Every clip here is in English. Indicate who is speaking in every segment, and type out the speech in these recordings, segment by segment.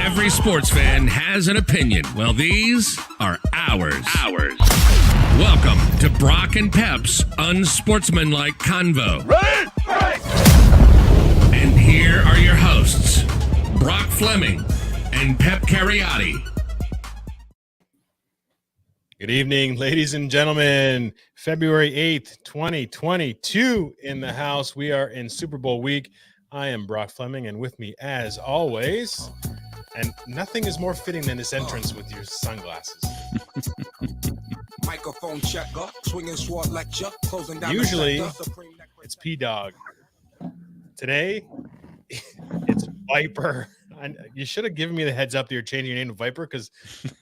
Speaker 1: Every sports fan has an opinion. Well, these are ours. Welcome to Brock and Pep's Unsportsmanlike Convo.
Speaker 2: Right.
Speaker 1: And here are your hosts, Brock Fleming and Pep Cariotti.
Speaker 3: Good evening, ladies and gentlemen. February 8th, 2022 in the house. We are in Super Bowl week. I am Brock Fleming, and with me, as always, and nothing is more fitting than this entrance with your sunglasses.
Speaker 4: Microphone checker, swinging sword lecture, closing down.
Speaker 3: Usually, it's P-Dog. Today, it's Viper. You should have given me the heads up that you're changing your name to Viper, because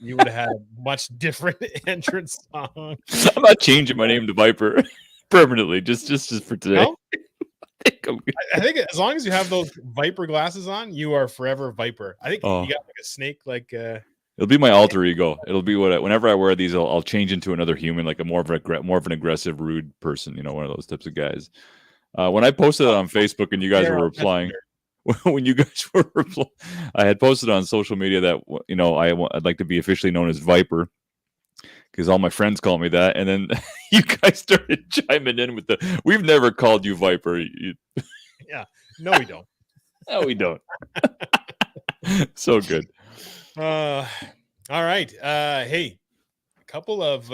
Speaker 3: you would have had a much different entrance song.
Speaker 2: I'm not changing my name to Viper permanently, just for today.
Speaker 3: No? I think as long as you have those Viper glasses on, you are forever Viper. I think you got like a snake, like
Speaker 2: it'll be my alter ego. It'll be whenever I wear these, I'll change into another human, like a more of an aggressive, rude person. You know, one of those types of guys. When I posted it on Facebook and you guys were replying, I had posted on social media that I'd like to be officially known as Viper, because all my friends call me that, and then you guys started chiming in with we've never called you Viper.
Speaker 3: Yeah, no, we don't.
Speaker 2: No, we don't. So good.
Speaker 3: All right. Hey, a couple of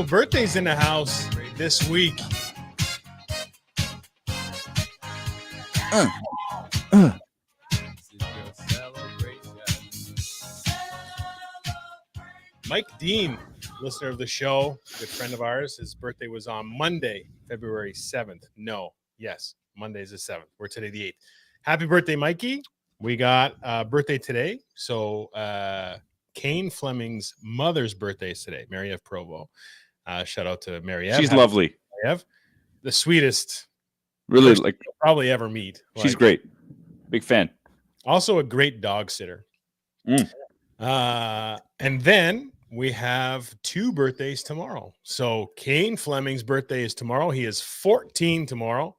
Speaker 3: birthdays in the house this week. Mike Dean, listener of the show, good friend of ours. His birthday was on Monday, February 7th. Monday's the 7th. We're today the 8th. Happy birthday, Mikey. We got a birthday today. So Kane Fleming's mother's birthday is today, Mary F. Provo. Shout out to Mary F.
Speaker 2: She's lovely.
Speaker 3: Mary F. The sweetest,
Speaker 2: really,
Speaker 3: you'll probably ever meet.
Speaker 2: She's great. Big fan.
Speaker 3: Also a great dog sitter. And then we have two birthdays tomorrow. So Kane Fleming's birthday is tomorrow. He is 14 tomorrow.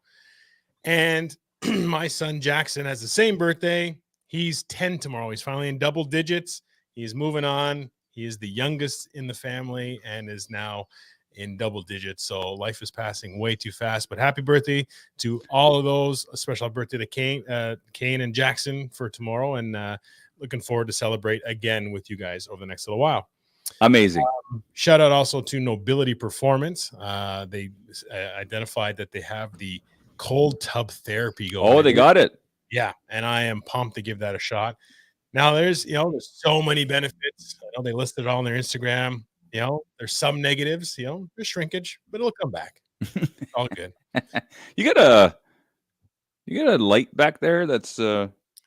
Speaker 3: And my son Jackson has the same birthday. He's 10 tomorrow. He's finally in double digits. He's moving on. He is the youngest in the family and is now in double digits. So life is passing way too fast. But happy birthday to all of those. A special birthday to Kane and Jackson for tomorrow. And looking forward to celebrate again with you guys over the next little while.
Speaker 2: Amazing.
Speaker 3: Shout out also to Nobility Performance. They identified that they have the cold tub therapy going.
Speaker 2: Oh, they got it.
Speaker 3: Yeah, and I am pumped to give that a shot. Now there's so many benefits. I know they listed it all on their Instagram. There's some negatives. There's shrinkage, but it'll come back. It's all good.
Speaker 2: You got a light back there that's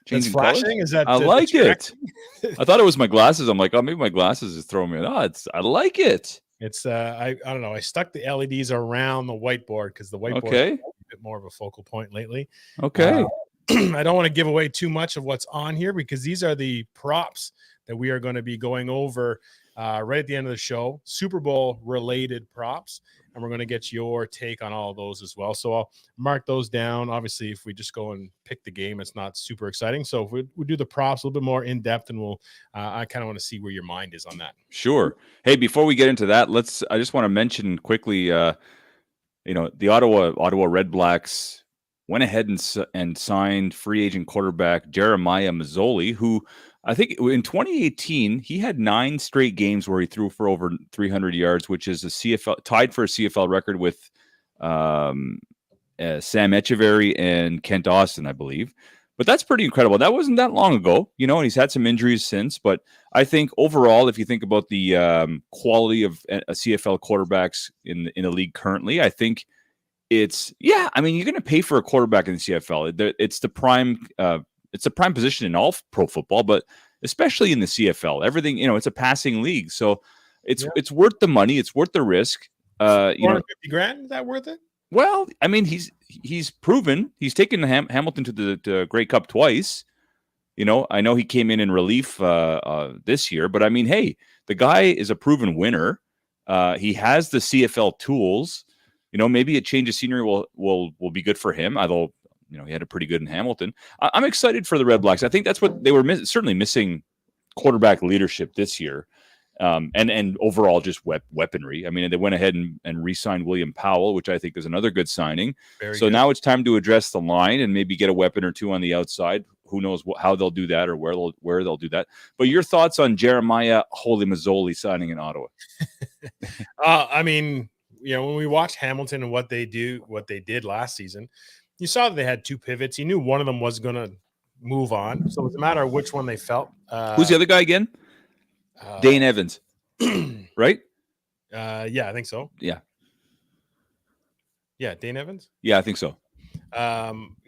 Speaker 2: changing
Speaker 3: flashing.
Speaker 2: colors?
Speaker 3: Is that?
Speaker 2: I like it. I thought it was my glasses. I'm like, oh, maybe my glasses is throwing me. I like it.
Speaker 3: It's I don't know. I stuck the LEDs around the whiteboard because the whiteboard is a bit more of a focal point lately.
Speaker 2: Okay.
Speaker 3: I don't want to give away too much of what's on here because these are the props that we are going to be going over right at the end of the show. Super Bowl related props. And we're going to get your take on all of those as well. So I'll mark those down. Obviously, if we just go and pick the game, it's not super exciting. So if we do the props a little bit more in depth, and I kind of want to see where your mind is on that.
Speaker 2: Sure. Hey, before we get into that, I just want to mention quickly, the Ottawa Red Blacks went ahead and signed free agent quarterback Jeremiah Masoli, who I think in 2018, he had 9 straight games where he threw for over 300 yards, which is tied for a CFL record with Sam Echeverry and Kent Austin, I believe. But that's pretty incredible. That wasn't that long ago, and he's had some injuries since. But I think overall, if you think about the quality of a CFL quarterbacks in the league currently, I think I mean, you're going to pay for a quarterback in the CFL. It's the prime position in all pro football, but especially in the CFL. Everything, it's a passing league, so it's worth the money. It's worth the risk. $450
Speaker 3: grand, is that worth it?
Speaker 2: Well, I mean, he's proven. He's taken Hamilton to the Grey Cup twice. I know he came in relief this year, but I mean, hey, the guy is a proven winner. He has the CFL tools. Maybe a change of scenery will be good for him. Although, he had a pretty good in Hamilton. I'm excited for the Red Blacks. I think that's what they were certainly missing, quarterback leadership this year, and overall just weaponry. I mean, they went ahead and re-signed William Powell, which I think is another good signing. Now it's time to address the line and maybe get a weapon or two on the outside. Who knows how they'll do that or where they'll do that. But your thoughts on Jeremiah Holy Mazzoli signing in Ottawa?
Speaker 3: I mean, when we watch Hamilton and what they did last season, you saw that they had two pivots. You knew one of them was going to move on. So it's a matter of which one they felt.
Speaker 2: Who's the other guy again? Dane Evans, right?
Speaker 3: Yeah, I think so.
Speaker 2: Yeah,
Speaker 3: Dane Evans.
Speaker 2: Yeah, I think so.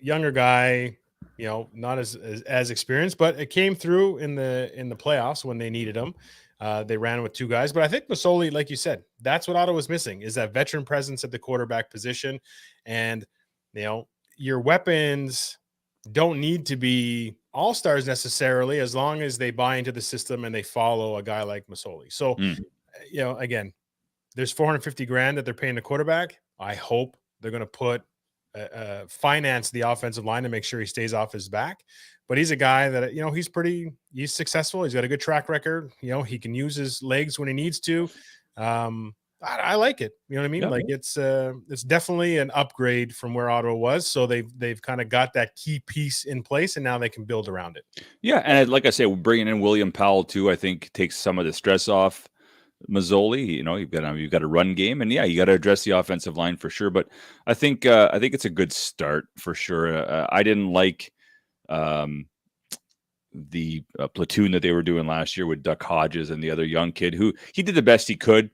Speaker 3: Younger guy, not as experienced, but it came through in the playoffs when they needed him. They ran with two guys, but I think Mazzoli, like you said, that's what Ottawa's missing, is that veteran presence at the quarterback position. And your weapons don't need to be all-stars necessarily, as long as they buy into the system and they follow a guy like Mazzoli. So, again, there's $450 grand that they're paying the quarterback. I hope they're going to put finance the offensive line to make sure he stays off his back. But he's a guy that, he's successful. He's got a good track record. He can use his legs when he needs to. I like it. You know what I mean?
Speaker 2: Yeah.
Speaker 3: Like it's definitely an upgrade from where Ottawa was. So they've kind of got that key piece in place, and now they can build around it.
Speaker 2: Yeah, and like I say, bringing in William Powell too, I think takes some of the stress off Mazzoli. You've got a run game, and you got to address the offensive line for sure. But I think it's a good start for sure. I didn't like the platoon that they were doing last year with Duck Hodges and the other young kid who he did the best he could,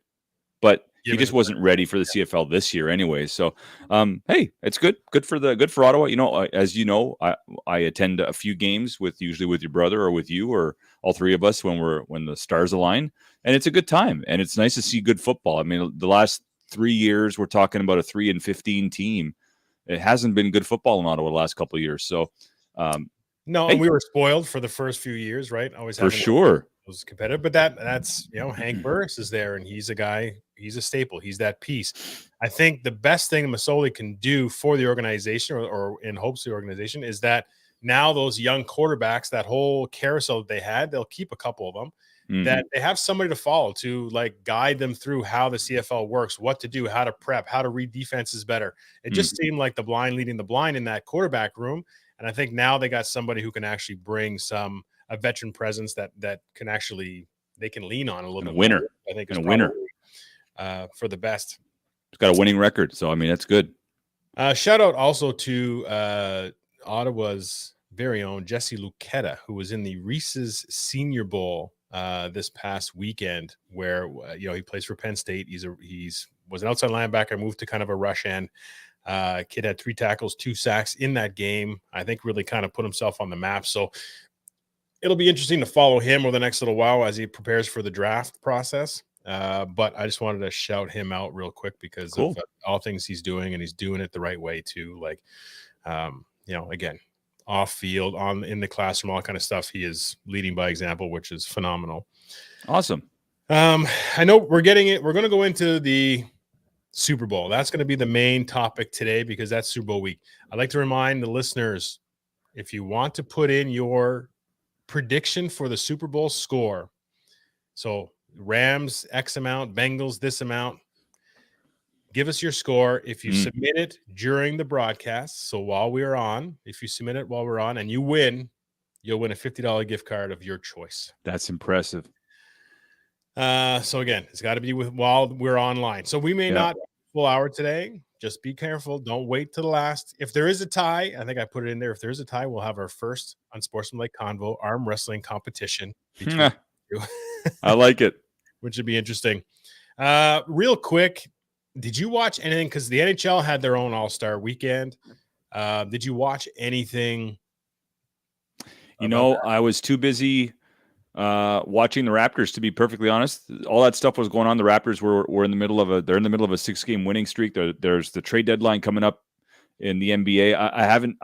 Speaker 2: but he just wasn't ready for the CFL this year anyway. So, hey, it's good for Ottawa. As you know, I attend a few games usually with your brother or with you or all three of us when the stars align, and it's a good time, and it's nice to see good football. I mean, the last 3 years we're talking about a 3-15 team. It hasn't been good football in Ottawa the last couple of years. So,
Speaker 3: no, and we were spoiled for the first few years, right? Always
Speaker 2: for sure.
Speaker 3: Was competitive, but that's Hank Burris is there, and he's a guy. He's a staple. He's that piece. I think the best thing Mazzoli can do for the organization, or in hopes of the organization, is that now those young quarterbacks, that whole carousel that they had, they'll keep a couple of them. Mm-hmm. That they have somebody to follow to guide them through how the CFL works, what to do, how to prep, how to read defenses better. It just seemed like the blind leading the blind in that quarterback room, and I think now they got somebody who can actually bring a veteran presence that can actually they can lean on a little bit.
Speaker 2: Winner,
Speaker 3: more, I think,
Speaker 2: is a winner
Speaker 3: for the best.
Speaker 2: It's got a winning record, so I mean that's good.
Speaker 3: Shout out also to Ottawa's very own Jesse Luketa, who was in the Reese's Senior Bowl this past weekend, where he plays for Penn State. He's was an outside linebacker, moved to kind of a rush end. Kid had 3 tackles, 2 sacks in that game. I think really kind of put himself on the map. So it'll be interesting to follow him over the next little while as he prepares for the draft process. But I just wanted to shout him out real quick because of all things he's doing, and he's doing it the right way too. Again, off field, in the classroom, all kind of stuff. He is leading by example, which is phenomenal.
Speaker 2: Awesome.
Speaker 3: I know we're getting it. We're going to go into the Super Bowl. That's going to be the main topic today because that's Super Bowl week. I'd like to remind the listeners, if you want to put in your prediction for the Super Bowl score, so Rams X amount, Bengals this amount, give us your score. If you submit it during the broadcast, so while we're on, if you submit it while we're on and you win, you'll win a $50 gift card of your choice.
Speaker 2: That's impressive.
Speaker 3: So again, it's got to be while we're online. So we may not full hour today. Just be careful. Don't wait to the last. If there is a tie, I think I put it in there. If there's a tie, we'll have our first Unsportsmanlike Convo arm wrestling competition.
Speaker 2: I like it.
Speaker 3: Which would be interesting. Real quick, did you watch anything? Because the NHL had their own All-Star weekend. Did you watch anything?
Speaker 2: You know, I was too busy watching the Raptors, to be perfectly honest. All that stuff was going on. The Raptors were in the middle of a 6-game winning streak. There's the trade deadline coming up in the NBA.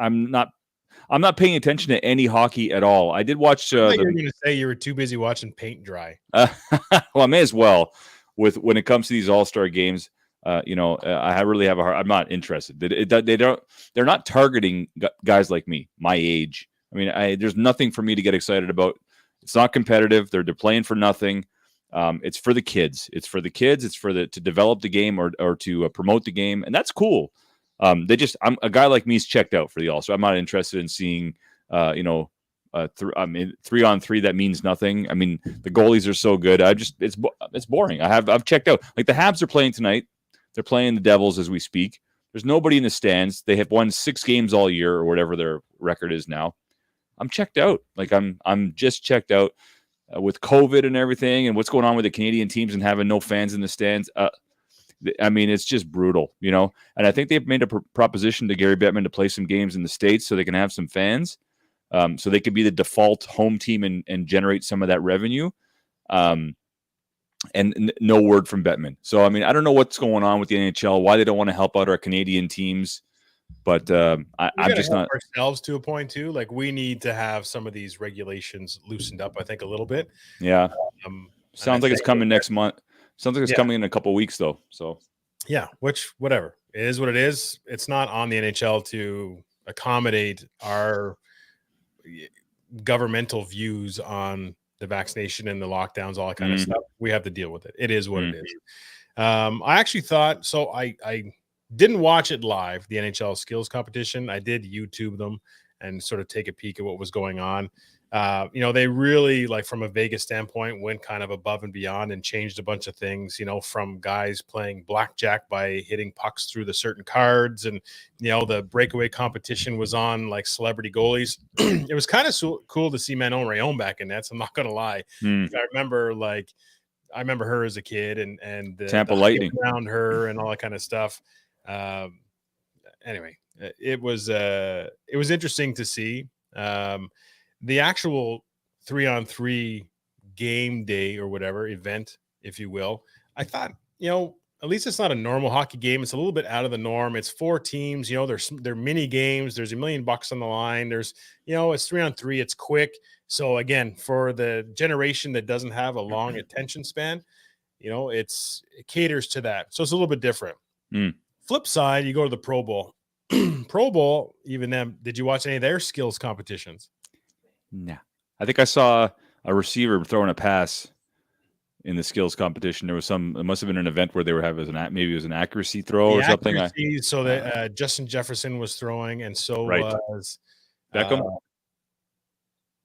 Speaker 2: I'm not paying attention to any hockey at all. I did watch.
Speaker 3: I thought you were going to say you were too busy watching paint dry.
Speaker 2: Well, I may as well. When it comes to these All-Star games, I really have a hard. I'm not interested. They're not targeting guys like me, my age. I mean, there's nothing for me to get excited about. It's not competitive. They're playing for nothing. It's for the kids. It's for to develop the game or to promote the game, and that's cool. I'm a guy like me's checked out for the All-Star. I'm not interested in seeing 3-on-3 that means nothing. I mean, the goalies are so good. It's boring. I've checked out. Like the Habs are playing tonight. They're playing the Devils as we speak. There's nobody in the stands. They have won 6 games all year or whatever their record is now. I'm checked out. Like I'm just checked out with COVID and everything and what's going on with the Canadian teams and having no fans in the stands. I mean, it's just brutal, you know. And I think they've made a proposition to Gary Bettman to play some games in the States so they can have some fans, so they could be the default home team and generate some of that revenue. And no word from Bettman. So, I mean, I don't know what's going on with the NHL, why they don't want to help out our Canadian teams. But I'm just not
Speaker 3: ourselves to a point too. Like we need to have some of these regulations loosened up, I think, a little bit.
Speaker 2: Yeah. Sounds like it's coming next month. Sounds like it's coming in a couple of weeks though. So
Speaker 3: yeah, which whatever. It is what it is. It's not on the NHL to accommodate our governmental views on the vaccination and the lockdowns, all that kind of stuff. We have to deal with it. It is what it is. I actually thought so. I didn't watch it live, the NHL skills competition. I did YouTube them and sort of take a peek at what was going on. They really, like from a Vegas standpoint, went kind of above and beyond and changed a bunch of things, from guys playing blackjack by hitting pucks through the certain cards. And, the breakaway competition was on like celebrity goalies. It was kind of cool to see Manon Rhéaume back in nets. I'm not going to lie. I remember her as a kid and the
Speaker 2: Tampa Lightning
Speaker 3: around her and all that kind of stuff. Anyway, it was interesting to see. The actual 3-on-3 game day or whatever event, if you will, I thought, at least it's not a normal hockey game. It's a little bit out of the norm. It's 4 teams, they're mini games. There's $1 million on the line. There's, it's 3-on-3. It's quick. So again, for the generation that doesn't have a long attention span, it caters to that. So it's a little bit different. Flip side, you go to the Pro Bowl. Pro Bowl, even them, did you watch any of their skills competitions?
Speaker 2: No. I think I saw a receiver throwing a pass in the skills competition. It must have been an event where they were having maybe it was an accuracy throw or something.
Speaker 3: So that Justin Jefferson was throwing, and so was
Speaker 2: Beckham.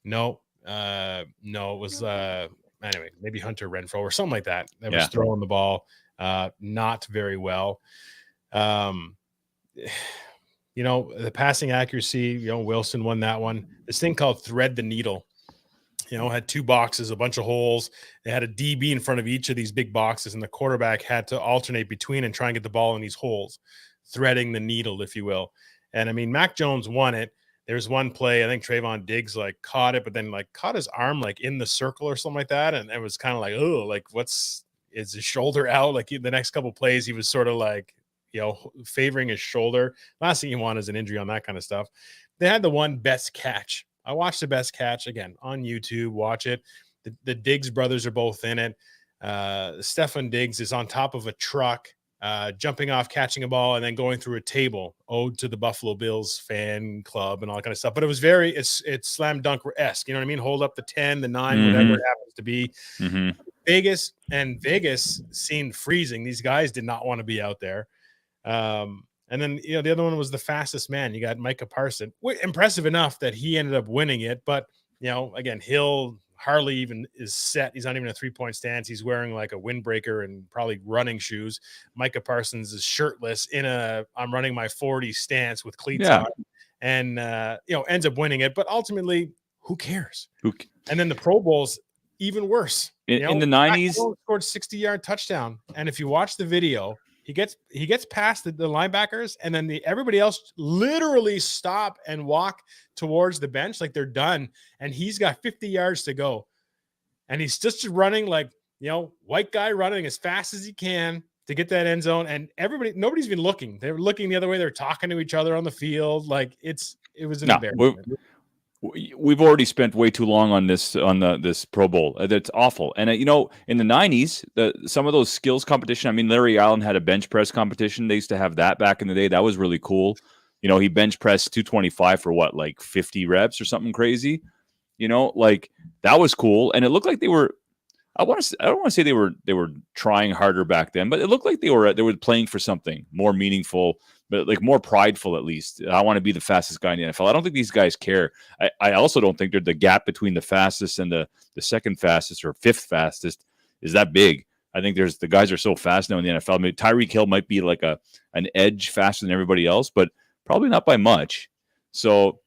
Speaker 3: No, it was anyway, maybe Hunter Renfrow or something like that. That was throwing the ball not very well. The passing accuracy, Wilson won that one. This thing called Thread the Needle, had 2 boxes, a bunch of holes. They had a DB in front of each of these big boxes, and the quarterback had to alternate between and try and get the ball in these holes, threading the needle, if you will. And I mean, Mac Jones won it. There's one play, I think Trayvon Diggs caught it, but then caught his arm in the circle or something like that. And it was kind of is his shoulder out? The next couple plays, he was sort of favoring his shoulder. Last thing you want is an injury on that kind of stuff. They had the one best catch. I watched the best catch again on YouTube. Watch it. The Diggs brothers are both in it. Stefan Diggs is on top of a truck, jumping off, catching a ball, and then going through a table. Ode to the Buffalo Bills fan club and all that kind of stuff. But it was it's slam dunk-esque. You know what I mean? Hold up the 10, the 9, whatever it happens to be. Vegas seemed freezing. These guys did not want to be out there. And then, the other one was the fastest man. You got Micah Parsons. Impressive enough that he ended up winning it. But, again, Hill hardly even is set. He's not even a 3-point stance. He's wearing a windbreaker and probably running shoes. Micah Parsons is shirtless in I'm running my 40 stance with cleats on and, ends up winning it. But ultimately, who cares? And then the Pro Bowl's even worse.
Speaker 2: In the 90s,
Speaker 3: scored 60-yard touchdown. And if you watch the video, he gets past the linebackers, and then everybody else literally stop and walk towards the bench like they're done, and he's got 50 yards to go, and he's just running like, white guy running as fast as he can to get that end zone, and nobody's even looking. They're looking the other way. They're talking to each other on the field. Like it was an embarrassment.
Speaker 2: We've already spent way too long on this Pro Bowl. That's awful. And in the 90s, some of those skills competition. I mean, Larry Allen had a bench press competition. They used to have that back in the day. That was really cool. He bench pressed 225 for what, like 50 reps or something crazy. Like that was cool. And it looked like they were. I don't want to say they were trying harder back then, but it looked like they were playing for something more meaningful, but like more prideful at least. I want to be the fastest guy in the NFL. I don't think these guys care. I also don't think the gap between the fastest and the second fastest or fifth fastest is that big. I think the guys are so fast now in the NFL. I mean, Tyreek Hill might be like an edge faster than everybody else, but probably not by much. So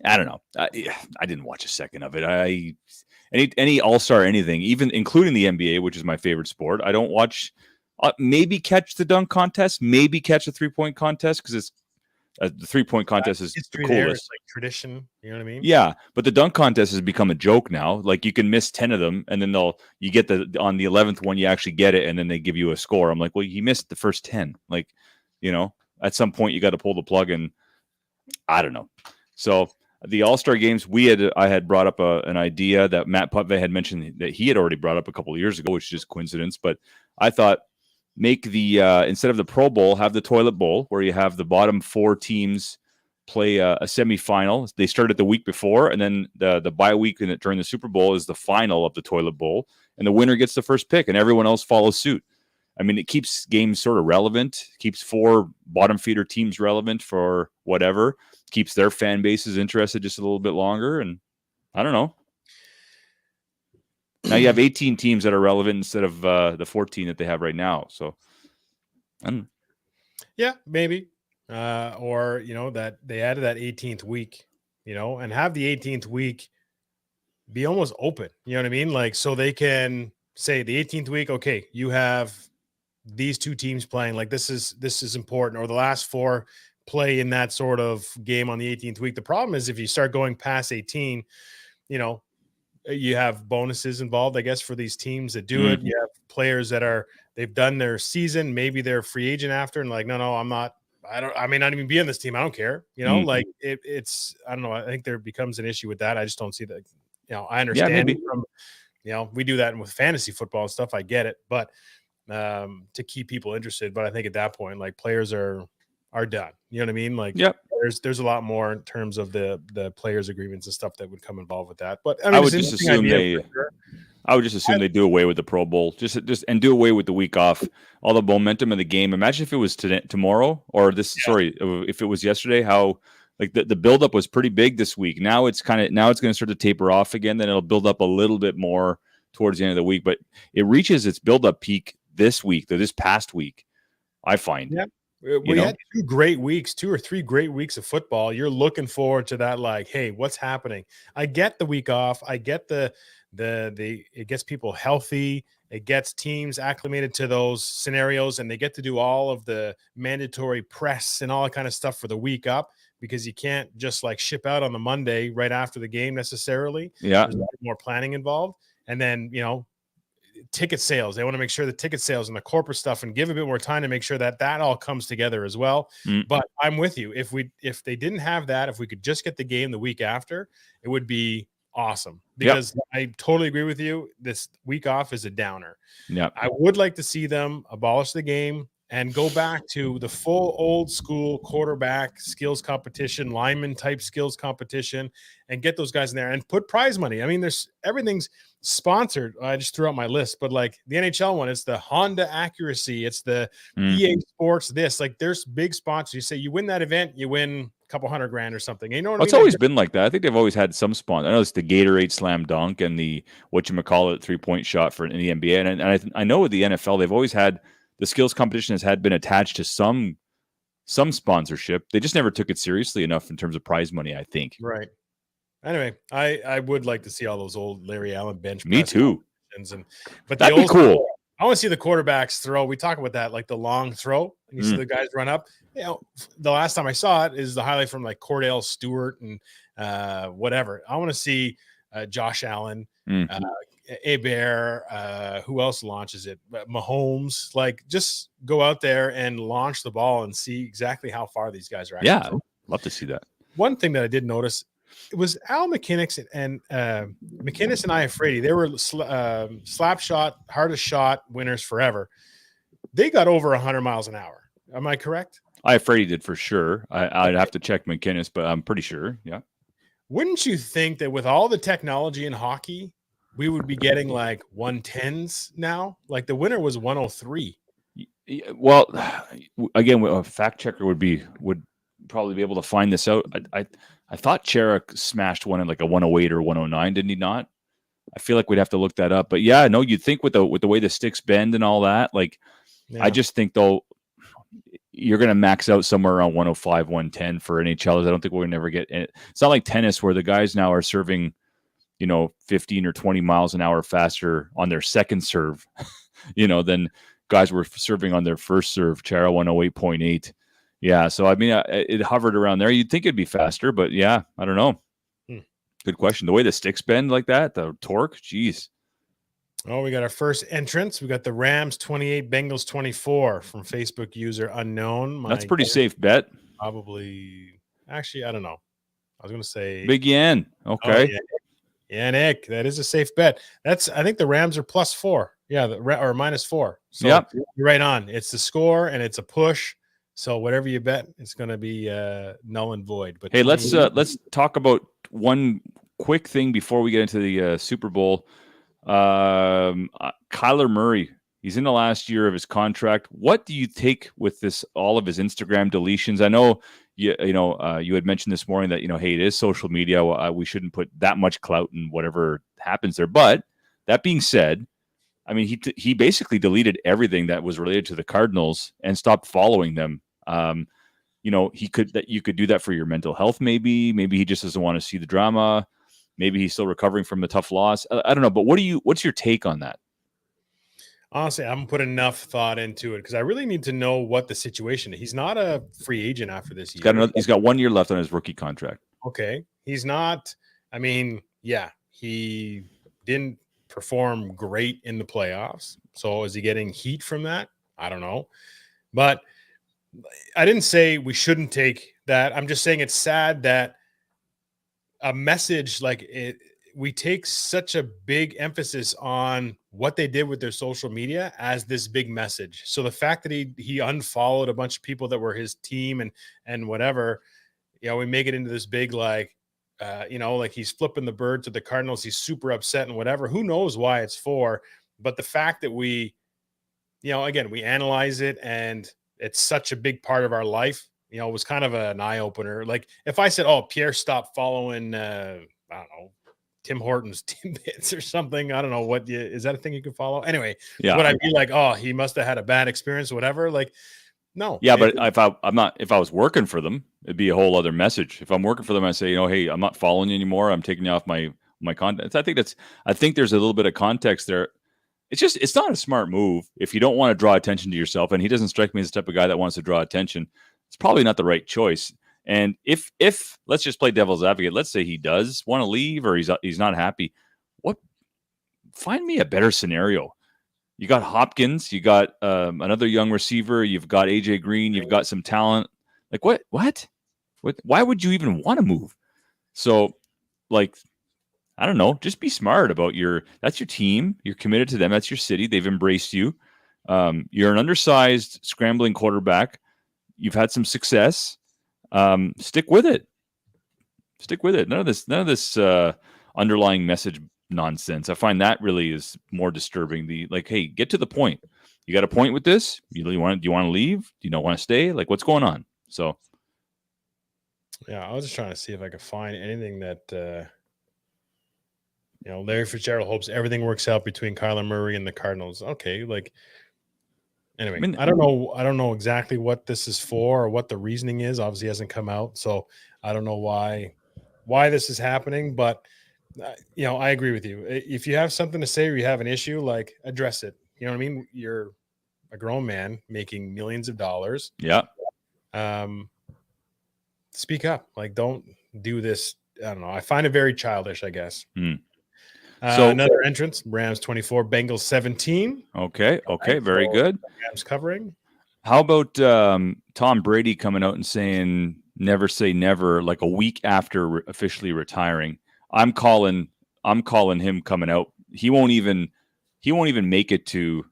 Speaker 2: I don't know. I didn't watch a second of it. Any all-star anything, even including the NBA, which is my favorite sport. I don't watch. Maybe catch the dunk contest. Maybe catch the 3-point contest because it's the 3-point contest is the coolest.
Speaker 3: It's like tradition. You know what I mean?
Speaker 2: Yeah, but the dunk contest has become a joke now. Like you can miss 10 of them, and then you get on the 11th one, you actually get it, and then they give you a score. I'm like, well, you missed the first 10. Like, at some point you got to pull the plug, and I don't know. So. The All-Star games, I had brought up an idea that Matt Putvey had mentioned that he had already brought up a couple of years ago, which is just coincidence. But I thought make the instead of the Pro Bowl, have the Toilet Bowl, where you have the bottom 4 teams play a semifinal. They start it the week before, and then the bye week during the Super Bowl is the final of the Toilet Bowl, and the winner gets the first pick, and everyone else follows suit. I mean, it keeps games sort of relevant, keeps 4 bottom feeder teams relevant for whatever. Keeps their fan bases interested just a little bit longer. And I don't know. Now you have 18 teams that are relevant instead of the 14 that they have right now. So,
Speaker 3: yeah, maybe. Or, that they added that 18th week, and have the 18th week be almost open. You know what I mean? Like, so they can say the 18th week, okay, you have these 2 teams playing. Like this is important. Or the last 4 play in that sort of game on the 18th week. The problem is if you start going past 18, you have bonuses involved, I guess, for these teams that do it. You have players that they've done their season. Maybe they're free agent after and like, no, I'm not. I may not even be on this team. I don't care. Like it's, I don't know. I think there becomes an issue with that. I just don't see that. I understand from, we do that with fantasy football and stuff. I get it, but to keep people interested. But I think at that point, like players are done. You know what I mean? Like,
Speaker 2: yep.
Speaker 3: There's a lot more in terms of the players' agreements and stuff that would come involved with that. But
Speaker 2: I would just assume they do away with the Pro Bowl, just and do away with the week off. All the momentum of the game. Imagine if it was tomorrow or if it was yesterday. How like the buildup was pretty big this week. Now it's going to start to taper off again. Then it'll build up a little bit more towards the end of the week, but it reaches its buildup peak this past week. I find.
Speaker 3: Yeah. We had 2 great weeks, 2 or 3 great weeks of football. You're looking forward to that. Like, hey, what's happening? I get the week off. I get it gets people healthy. It gets teams acclimated to those scenarios, and they get to do all of the mandatory press and all that kind of stuff for the week up because you can't just like ship out on the Monday right after the game necessarily.
Speaker 2: Yeah.
Speaker 3: There's a lot more planning involved. And then, ticket sales. They want to make sure the ticket sales and the corporate stuff and give a bit more time to make sure that all comes together as well. But I'm with you. If they didn't have that, if we could just get the game the week after, it would be awesome because I totally agree with you. This week off is a downer.
Speaker 2: Yeah.
Speaker 3: I would like to see them abolish the game and go back to the full old school quarterback skills competition, lineman type skills competition, and get those guys in there and put prize money. I mean, everything's sponsored. I just threw out my list, but like the NHL one, it's the Honda Accuracy, it's the EA Sports. There's big sponsors. You say you win that event, you win a couple $100,000 or something. You know what I mean?
Speaker 2: It's always been like that. I think they've always had some sponsor. I know it's the Gatorade Slam Dunk and the 3-point shot in the NBA, and I know with the NFL they've always had. The skills competition has been attached to some sponsorship. They just never took it seriously enough in terms of prize money, I think.
Speaker 3: Right. Anyway, I would like to see all those old Larry Allen bench.
Speaker 2: Me too.
Speaker 3: But
Speaker 2: that'd be cool.
Speaker 3: I want to see the quarterbacks throw. We talk about that, like the long throw, and you see the guys run up. You know, the last time I saw it is the highlight from like Cordell Stewart and whatever. I want to see Josh Allen, Hebert, who else launches it? Mahomes. Like, just go out there and launch the ball and see exactly how far these guys are actually.
Speaker 2: Yeah, love to see that.
Speaker 3: One thing that I did notice, it was Al McKinnis and McKinnis and Iafrate. They were slap shot, hardest shot winners forever. They got over 100 miles an hour. Am I correct?
Speaker 2: Iafrate did for sure. I'd have to check McKinnis, but I'm pretty sure. Yeah.
Speaker 3: Wouldn't you think that with all the technology in hockey, we would be getting like 110s now? Like the winner was 103.
Speaker 2: Well, again, a fact checker would probably be able to find this out. I thought Cherick smashed one at like a 108 or 109, didn't he not? I feel like we'd have to look that up. But yeah, no, you'd think with the way the sticks bend and all that, like I just think though you're going to max out somewhere around 105, 110 for NHLers. I don't think we'll never get it. It's not like tennis where the guys now are serving, 15 or 20 miles an hour faster on their second serve, than guys were serving on their first serve. Chara 108.8. Yeah. So, I mean, it hovered around there. You'd think it'd be faster, but yeah, I don't know. Good question. The way the sticks bend like that, the torque, geez.
Speaker 3: Oh, we got our first entrance. We got the Rams 28, Bengals 24 from Facebook user unknown.
Speaker 2: That's a pretty safe bet.
Speaker 3: Probably. Actually, I don't know. I was going to say
Speaker 2: Big Yen. Okay.
Speaker 3: Oh, yeah, Nick, that is a safe bet. I think the Rams are +4. Yeah, or -4. So you're right on. It's the score and it's a push. So whatever you bet, it's going to be null and void. But
Speaker 2: hey, let's talk about one quick thing before we get into the Super Bowl. Kyler Murray, he's in the last year of his contract. What do you take with this? All of his Instagram deletions. I know you had mentioned this morning that hey, it is social media. We shouldn't put that much clout in whatever happens there. But that being said, I mean, he basically deleted everything that was related to the Cardinals and stopped following them. You could do that for your mental health. Maybe he just doesn't want to see the drama. Maybe he's still recovering from the tough loss. I don't know, but what's your take on that?
Speaker 3: Honestly, I haven't put enough thought into it because I really need to know what the situation is. He's not a free agent after this year.
Speaker 2: He's got 1 year left on his rookie contract.
Speaker 3: Okay. He's not. I mean, yeah, he didn't perform great in the playoffs. So is he getting heat from that? I don't know. But I didn't say we shouldn't take that. I'm just saying it's sad that a message like it, we take such a big emphasis on what they did with their social media as this big message. So the fact that he unfollowed a bunch of people that were his team and whatever, we make it into this big, like he's flipping the bird to the Cardinals. He's super upset and whatever, who knows why it's for, but the fact that we, again, we analyze it and it's such a big part of our life, it was kind of an eye opener. Like if I said, oh, Pierre stopped following, I don't know, Tim Hortons Timbits or something. I don't know is that a thing you can follow? Anyway, would I be like, oh, he must have had a bad experience or whatever? Like, no.
Speaker 2: Yeah, but if I was working for them, it'd be a whole other message. If I'm working for them, I say, hey, I'm not following you anymore. I'm taking you off my content. I think there's a little bit of context there. It's not a smart move if you don't want to draw attention to yourself. And he doesn't strike me as the type of guy that wants to draw attention. It's probably not the right choice. And if let's just play devil's advocate, let's say he does want to leave or he's not happy, find me a better scenario. You got Hopkins, you got another young receiver, you've got AJ Green, you've got some talent. Like what? Why would you even want to move? So, like, I don't know. Just be smart about that's your team. You're committed to them. That's your city. They've embraced you. You're an undersized, scrambling quarterback. You've had some success. Stick with it. None of this underlying message nonsense. I find that really is more disturbing. Hey, get to the point. You got a point with this? Do you want to leave? Do you not want to stay? Like, what's going on? So,
Speaker 3: yeah, I was just trying to see if I could find anything that Larry Fitzgerald hopes everything works out between Kyler Murray and the Cardinals. Okay, like. Anyway, I don't know exactly what this is for or what the reasoning is. Obviously, it hasn't come out, so I don't know why this is happening. But I agree with you. If you have something to say or you have an issue, like address it. You know what I mean? You're a grown man making millions of dollars.
Speaker 2: Yeah.
Speaker 3: Speak up. Like, don't do this. I don't know. I find it very childish, I guess.
Speaker 2: So
Speaker 3: Another entrance, Rams 24, Bengals 17.
Speaker 2: Okay. Very
Speaker 3: So,
Speaker 2: good.
Speaker 3: Rams covering.
Speaker 2: How about Tom Brady coming out and saying never say never, like a week after officially retiring? I'm calling him coming out. He won't even make it to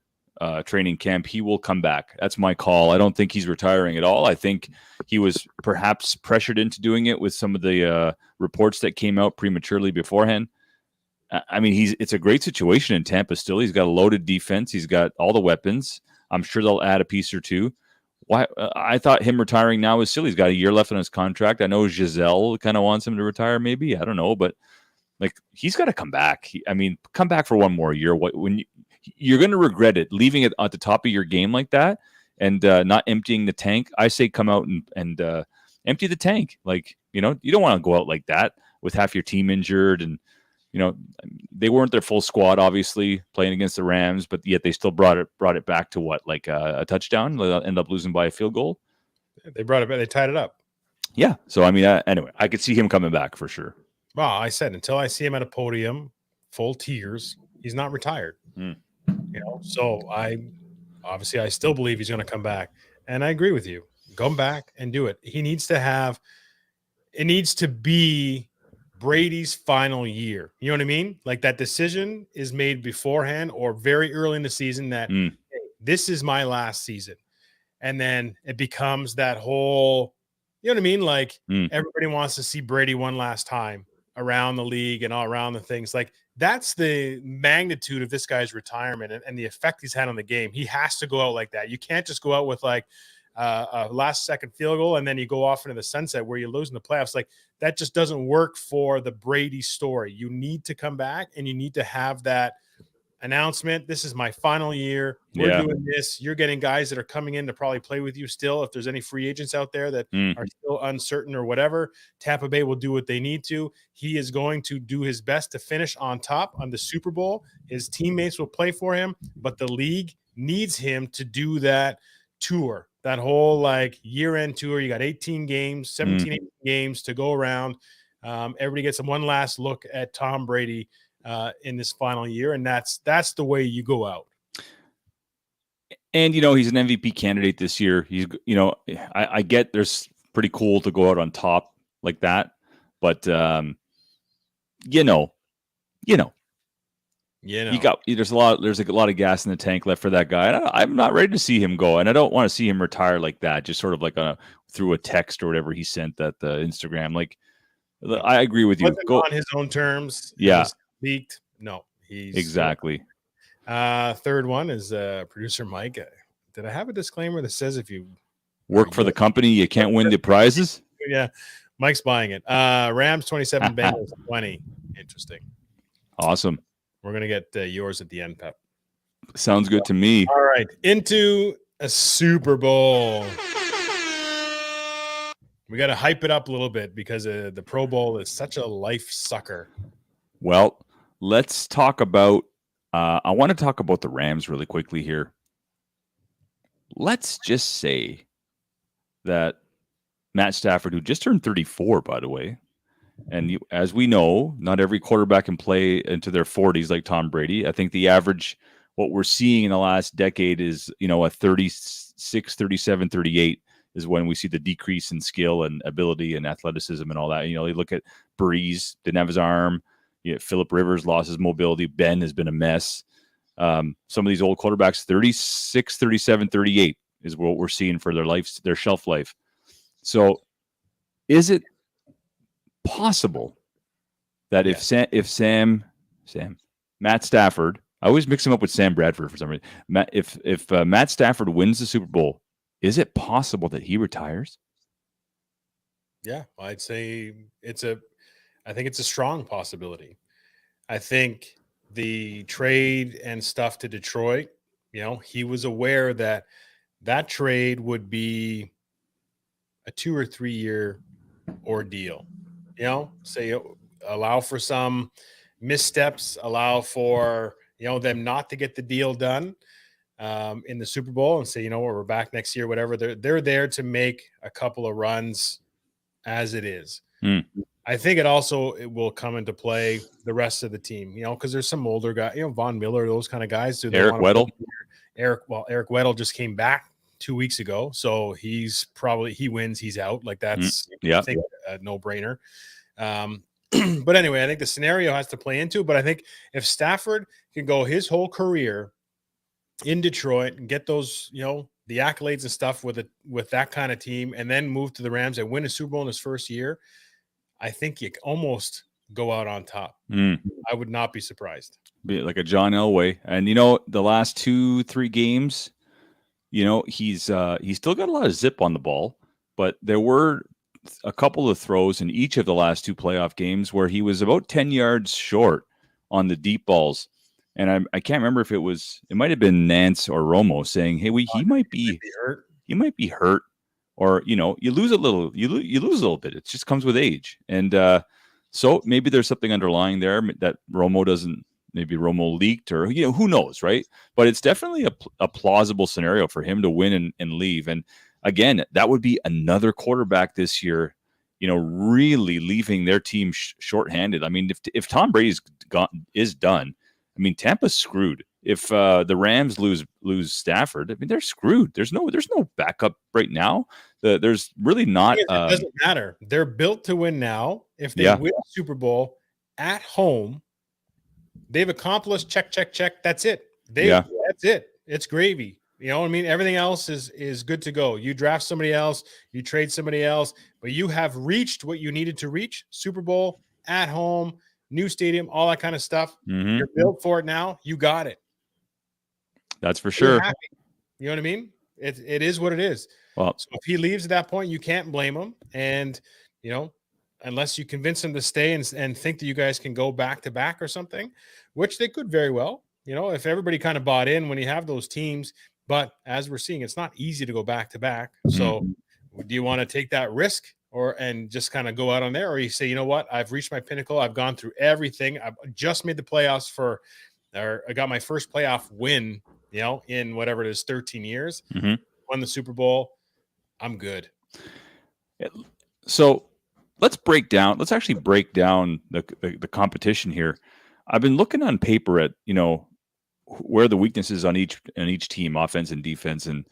Speaker 2: training camp. He will come back. That's my call. I don't think he's retiring at all. I think he was perhaps pressured into doing it with some of the reports that came out prematurely beforehand. I mean, it's a great situation in Tampa still. He's got a loaded defense. He's got all the weapons. I'm sure they'll add a piece or two. Why? I thought him retiring now was silly. He's got a year left on his contract. I know Giselle kind of wants him to retire, maybe. I don't know, but like he's got to come back. Come back for one more year. When you're going to regret it, leaving it at the top of your game like that, and not emptying the tank. I say come out and empty the tank. Like you don't want to go out like that with half your team injured and. They weren't their full squad, obviously, playing against the Rams, but yet they still brought it back to what, like a touchdown? They'll end up losing by a field goal.
Speaker 3: They brought it back. They tied it up.
Speaker 2: Yeah. So, anyway, I could see him coming back for sure.
Speaker 3: Well, I said, until I see him at a podium, full tears, he's not retired. So I still believe he's going to come back. And I agree with you. Come back and do it. It needs to be Brady's final year. You know what I mean? Like that decision is made beforehand or very early in the season that hey, this is my last season. And then it becomes that whole, you know what I mean? Like everybody wants to see Brady one last time around the league and all around the things. Like that's the magnitude of this guy's retirement and the effect he's had on the game. He has to go out like that. You can't just go out with like a last second field goal and then you go off into the sunset where you're losing the playoffs. Like that just doesn't work for the Brady story. You need to come back and you need to have that announcement. This is my final year. We're doing this. You're getting guys that are coming in to probably play with you still. If there's any free agents out there that are still uncertain or whatever, Tampa Bay will do what they need to. He is going to do his best to finish on top on the Super Bowl. His teammates will play for him, but the league needs him to do that tour. That whole like year-end tour, you got 18 games, 18 games to go around. Everybody gets one last look at Tom Brady in this final year, and that's the way you go out.
Speaker 2: And he's an MVP candidate this year. He's I get there's pretty cool to go out on top like that, but there's a lot of gas in the tank left for that guy. And I'm not ready to see him go, and I don't want to see him retire like that. Just sort of like through a text or whatever he sent that Instagram. Like, I agree with you.
Speaker 3: Go on his own terms.
Speaker 2: Yeah,
Speaker 3: leaked. No, he's
Speaker 2: exactly.
Speaker 3: Third one is producer Mike. Did I have a disclaimer that says if you
Speaker 2: work for the company, you can't win the prizes?
Speaker 3: Yeah, Mike's buying it. Rams 27, Bengals 20. Interesting.
Speaker 2: Awesome.
Speaker 3: We're going to get yours at the end, Pep.
Speaker 2: Sounds good to me.
Speaker 3: All right. Into a Super Bowl. We got to hype it up a little bit because the Pro Bowl is such a life sucker.
Speaker 2: Well, let's talk about I want to talk about the Rams really quickly here. Let's just say that Matt Stafford, who just turned 34, by the way, and as we know, not every quarterback can play into their 40s like Tom Brady. I think the average, what we're seeing in the last decade is, a 36, 37, 38 is when we see the decrease in skill and ability and athleticism and all that. You look at Breeze, didn't have his arm. Phillip Rivers lost his mobility. Ben has been a mess. Some of these old quarterbacks, 36, 37, 38 is what we're seeing for their shelf life. So is it possible that if Matt Stafford, I always mix him up with Sam Bradford for some reason. If Matt Stafford wins the Super Bowl, is it possible that he retires?
Speaker 3: Yeah, I'd say I think it's a strong possibility. I think the trade and stuff to Detroit, he was aware that trade would be a 2 or 3 year ordeal. Say allow for some missteps, allow for them not to get the deal done. in the Super Bowl and say, you know what, we're back next year, whatever. They're there to make a couple of runs as it is. I think it will come into play the rest of the team, you know, because there's some older guys, you know, Von Miller, those kind of guys.
Speaker 2: Eric Weddle.
Speaker 3: Eric Weddle just came back 2 weeks ago, so he wins, he's out. Like that's I think a no-brainer. But anyway, I think the scenario has to play into, but I think if Stafford can go his whole career in Detroit and get those, you know, the accolades and stuff with that kind of team, and then move to the Rams and win a Super Bowl in his first year, I think you almost go out on top. I would not be surprised.
Speaker 2: Be like a John Elway. And, you know, the last 2-3 games, you know, he's still got a lot of zip on the ball, but there were a couple of throws in each of the last 2 playoff games where he was about 10 yards short on the deep balls. And I can't remember if it might have been Nance or Romo saying, hey, he might be hurt, or, you know, you lose a little bit. It just comes with age. And so maybe there's something underlying there that Romo doesn't, maybe Romo leaked, or, you know, who knows, right? But it's definitely a plausible scenario for him to win and leave. And again, that would be another quarterback this year, you know, really leaving their team shorthanded. I mean, if Tom Brady's is done, I mean, Tampa's screwed. If the Rams lose Stafford, I mean, they're screwed. There's no backup right now. There's really not.
Speaker 3: It doesn't matter. They're built to win now. If they win the Super Bowl at home, they've accomplished check. That's it. That's it. It's gravy. You know what I mean? Everything else is good to go. You draft somebody else, you trade somebody else, but you have reached what you needed to reach. Super Bowl at home, new stadium, all that kind of stuff. You're built for it now. You got it.
Speaker 2: That's for sure.
Speaker 3: You know what I mean? It is what it is. Well, so if he leaves at that point, you can't blame him. And, you know, unless you convince him to stay and think that you guys can go back to back or something, which they could very well, you know, if everybody kind of bought in when you have those teams. But as we're seeing, it's not easy to go back to back. So do you want to take that risk and just kind of go out on there? Or you say, you know what, I've reached my pinnacle. I've gone through everything. I've just made the playoffs or I got my first playoff win, you know, in whatever it is, 13 years, won the Super Bowl. I'm good.
Speaker 2: So let's actually break down the competition here. I've been looking on paper at, you know, where the weaknesses on each team, offense and defense. And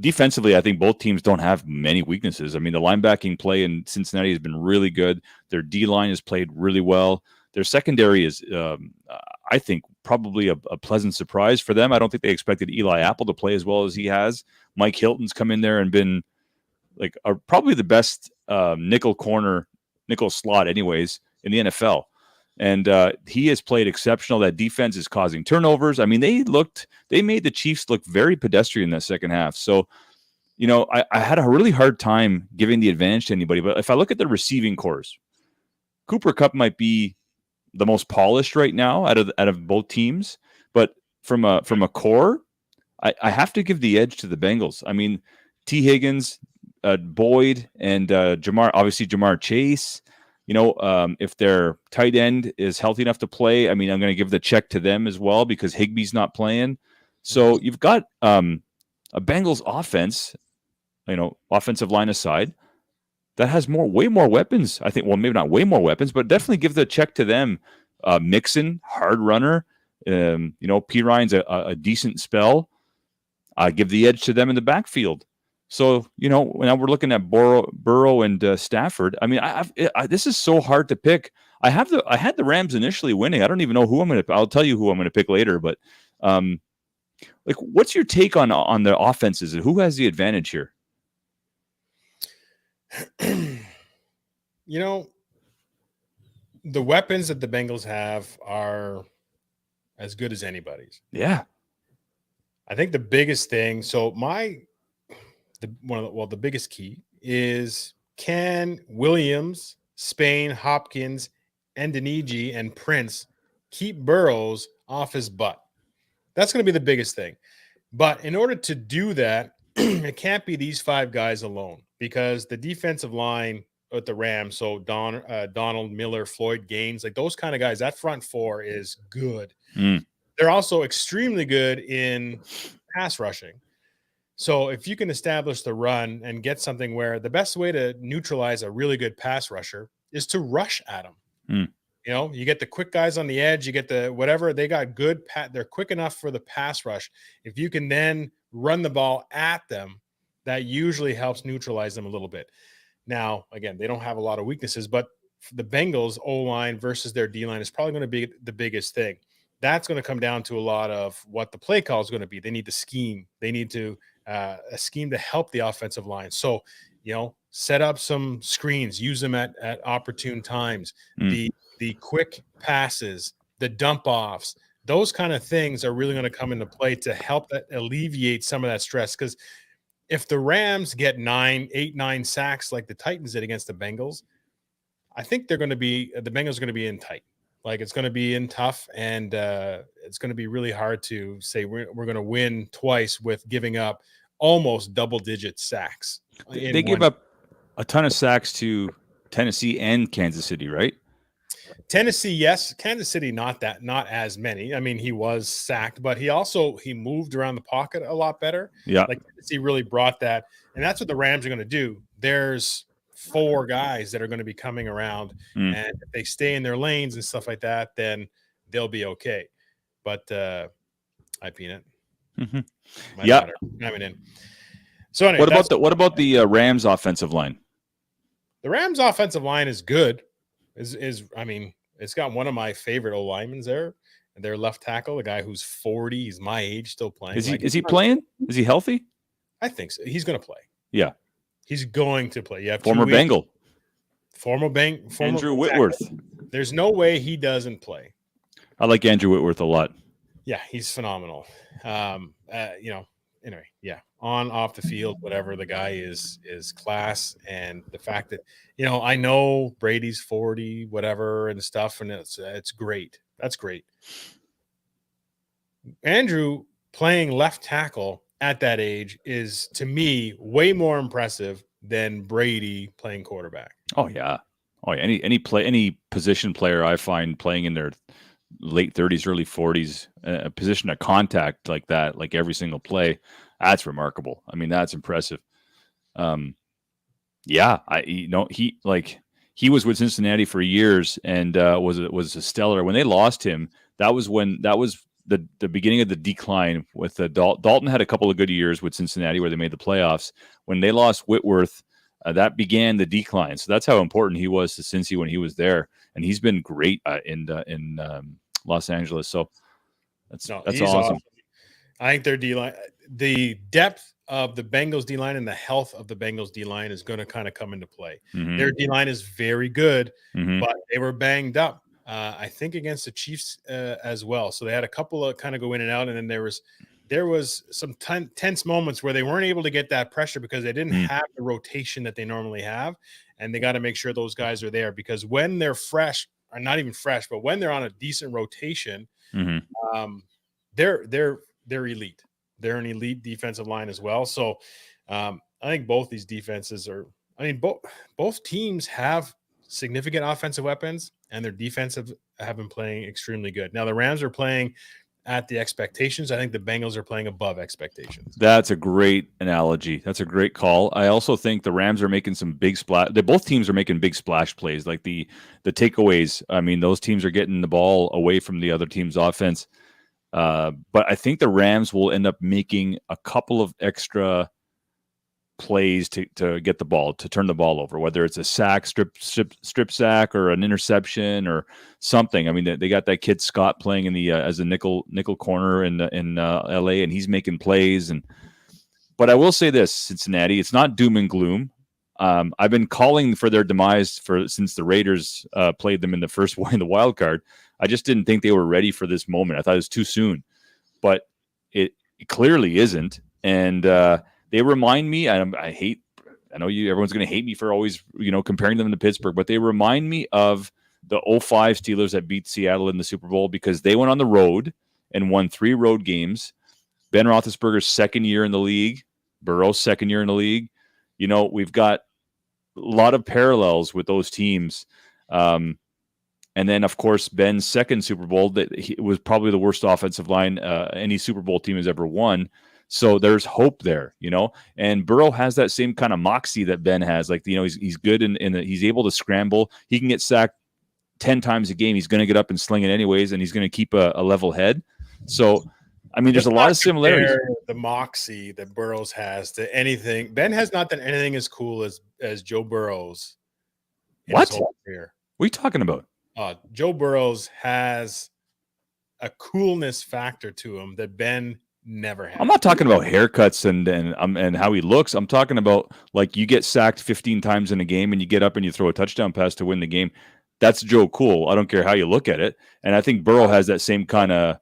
Speaker 2: defensively, I think both teams don't have many weaknesses. I mean, the linebacking play in Cincinnati has been really good. Their D-line has played really well. Their secondary is, I think, probably a pleasant surprise for them. I don't think they expected Eli Apple to play as well as he has. Mike Hilton's come in there and been like probably the best nickel slot anyways in the NFL. And he has played exceptional. That defense is causing turnovers. I mean, they made the Chiefs look very pedestrian in that second half. So, you know, I had a really hard time giving the advantage to anybody. But if I look at the receiving cores, Cooper Kupp might be the most polished right now out of both teams. But from a core, I have to give the edge to the Bengals. I mean, T. Higgins, Boyd, and Jamar Chase. You know, if their tight end is healthy enough to play, I mean, I'm going to give the check to them as well because Higbee's not playing. So you've got a Bengals offense, you know, offensive line aside, that has way more weapons. I think, well, maybe not way more weapons, but definitely give the check to them. Mixon, hard runner. You know, P. Ryan's a decent spell. I give the edge to them in the backfield. So, you know, now we're looking at Burrow and Stafford. I mean, this is so hard to pick. I had the Rams initially winning. I don't even know who I'm going to. I'll tell you who I'm going to pick later. But, like, what's your take on the offenses? Who has the advantage here?
Speaker 3: You know, the weapons that the Bengals have are as good as anybody's.
Speaker 2: Yeah,
Speaker 3: I think the biggest thing. So the biggest key is, can Williams, Spain, Hopkins, Ndeniji, and Prince keep Burrows off his butt? That's going to be the biggest thing. But in order to do that, it can't be these 5 guys alone, because the defensive line at the Rams, so Donald, Miller, Floyd, Gaines, like those kind of guys, that front 4 is good. They're also extremely good in pass rushing. So if you can establish the run and get something where the best way to neutralize a really good pass rusher is to rush at them. You know, you get the quick guys on the edge, you get the whatever, they got good they're quick enough for the pass rush. If you can then run the ball at them, that usually helps neutralize them a little bit. Now, again, they don't have a lot of weaknesses, but the Bengals O-line versus their D-line is probably going to be the biggest thing. That's going to come down to a lot of what the play call is going to be. They need to scheme. They need to a scheme to help the offensive line. So, you know, set up some screens, use them at opportune times. The quick passes, the dump offs, those kind of things are really going to come into play to help that alleviate some of that stress. Because if the Rams get 8, 9 sacks like the Titans did against the Bengals, I think the Bengals are going to be in tight. Like it's going to be in tough, and it's going to be really hard to say we're going to win twice with giving up almost double-digit sacks.
Speaker 2: They give up a ton of sacks to Tennessee and Kansas City, right?
Speaker 3: Tennessee, yes. Kansas City, not as many. I mean, he was sacked, but he moved around the pocket a lot better.
Speaker 2: Yeah,
Speaker 3: like Tennessee really brought that, and that's what the Rams are going to do. There's 4 guys that are going to be coming around, and if they stay in their lanes and stuff like that, then they'll be okay. But I peanut.
Speaker 2: Yeah,
Speaker 3: coming in. So anyway,
Speaker 2: what about the Rams offensive line?
Speaker 3: The Rams offensive line is good. I mean, it's got one of my favorite O linemen there. Their left tackle, the guy who's 40, he's my age, still playing.
Speaker 2: Is he playing? Is he healthy?
Speaker 3: I think so. He's going to play.
Speaker 2: Yeah,
Speaker 3: he's going to play. Yeah,
Speaker 2: former Bengal,
Speaker 3: Andrew
Speaker 2: Whitworth.
Speaker 3: There's no way he doesn't play.
Speaker 2: I like Andrew Whitworth a lot.
Speaker 3: Yeah, he's phenomenal. You know, anyway, yeah, off the field, whatever, the guy is class. And the fact that, you know, I know Brady's 40, whatever, and stuff, and it's great. That's great. Andrew playing left tackle at that age is, to me, way more impressive than Brady playing quarterback.
Speaker 2: Oh yeah. Any position player I find playing in their late 30s, early 40s, a position of contact like that, like every single play, that's remarkable. I mean, that's impressive. Yeah, he was with Cincinnati for years and was a stellar. When they lost him, that was the beginning of the decline with the Dalton had a couple of good years with Cincinnati where they made the playoffs. When they lost Whitworth, that began the decline. So that's how important he was to Cincy when he was there, and he's been great in Los Angeles. So that's awesome.
Speaker 3: I think their D-line, the depth of the Bengals D-line and the health of the Bengals D-line is going to kind of come into play. Their D-line is very good, but they were banged up. I think against the Chiefs as well. So they had a couple of kind of go in and out, and then there was some tense moments where they weren't able to get that pressure because they didn't have the rotation that they normally have, and they got to make sure those guys are there because when they're fresh, or not even fresh, but when they're on a decent rotation, they're elite. They're an elite defensive line as well. So I think both these defenses are. I mean, both teams have significant offensive weapons, and their defensive have been playing extremely good. Now the Rams are playing at the expectations. I think the Bengals are playing above expectations.
Speaker 2: That's a great analogy. That's a great call. I also think the Rams are making some big splash. Both teams are making big splash plays, like the takeaways. I mean, those teams are getting the ball away from the other team's offense. But I think the Rams will end up making a couple of extra plays to get the ball, to turn the ball over, whether it's a sack, strip sack, or an interception or something. I mean, they got that kid Scott playing in the as a nickel corner in LA, and he's making plays. But I will say this, Cincinnati, it's not doom and gloom. I've been calling for their demise since the Raiders played them in the wild card. I just didn't think they were ready for this moment. I thought it was too soon, but it clearly isn't. And they remind me, I know everyone's going to hate me for always, comparing them to Pittsburgh, but they remind me of the 2005 Steelers that beat Seattle in the Super Bowl because they went on the road and won 3 road games. Ben Roethlisberger's second year in the league, Burrow's second year in the league. We've got a lot of parallels with those teams. And then, of course, Ben's second Super Bowl, it was probably the worst offensive line any Super Bowl team has ever won. So there's hope there, and Burrow has that same kind of moxie that Ben has. Like, he's good he's able to scramble. He can get sacked 10 times a game. He's going to get up and sling it anyways, and he's going to keep a level head. So, I mean, there's a lot of similarities.
Speaker 3: The moxie that Burrows has to anything. Ben has not done anything as cool as Joe Burrows.
Speaker 2: What? What are you talking about?
Speaker 3: Joe Burrows has a coolness factor to him that Ben never had.
Speaker 2: I'm not talking about haircuts and how he looks. I'm talking about, like, you get sacked 15 times in a game and you get up and you throw a touchdown pass to win the game. That's Joe Cool. I don't care how you look at it. And I think Burrow has that same kind of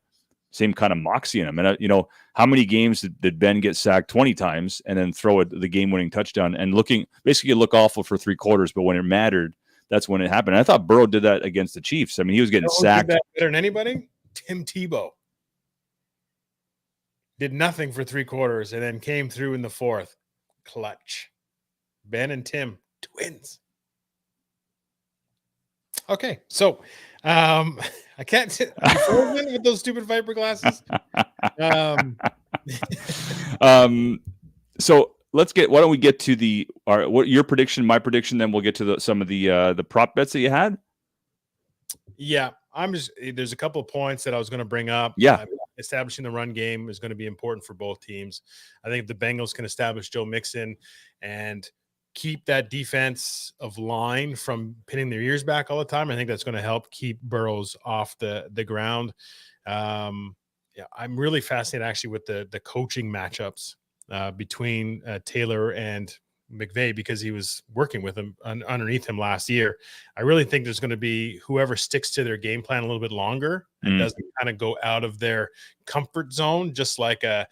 Speaker 2: moxie in him. And how many games did Ben get sacked 20 times and then throw the game-winning touchdown and basically look awful for 3 quarters, but when it mattered, that's when it happened. And I thought Burrow did that against the Chiefs. I mean, he was getting sacked.
Speaker 3: Did that better than anybody? Tim Tebow did nothing for 3 quarters and then came through in the 4th. Clutch. Ben and Tim, twins. Okay, so I can't with those stupid Viper glasses.
Speaker 2: So why don't we get to what your prediction, my prediction, then we'll get to some of the prop bets that you had.
Speaker 3: Yeah, there's a couple of points that I was going to bring up.
Speaker 2: Yeah.
Speaker 3: Establishing the run game is going to be important for both teams. I think if the Bengals can establish Joe Mixon and keep that defense of line from pinning their ears back all the time, I think that's going to help keep Burrows off the ground. I'm really fascinated actually with the coaching matchups between Taylor and McVay, because he was working with him underneath him last year. I really think there's going to be whoever sticks to their game plan a little bit longer and doesn't kind of go out of their comfort zone, just like a